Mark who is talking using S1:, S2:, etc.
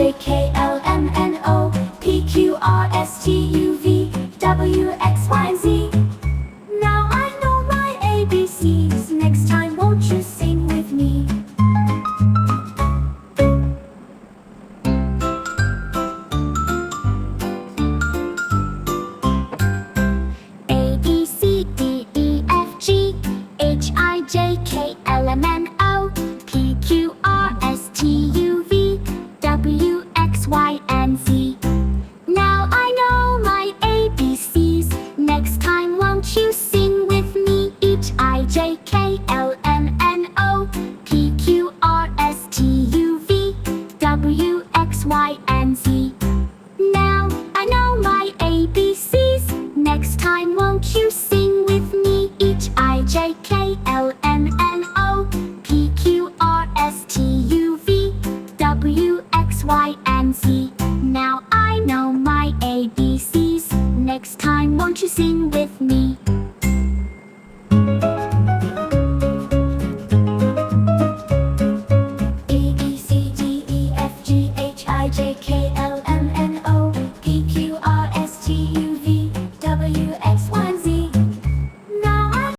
S1: J, K, L, M, N, O, P, Q, R, S, T, U, V, W, X, Y, Z. Now I know my ABCs. Next time, won't you sing with me? A, B, C, D, E, F, G, H, I, J, K, L, M, N, O, P, Q, R, S, T, U, V, W, X, Y, and Z. Now I know my ABCs. Next time, won't you sing with me? H, I, J, K, L,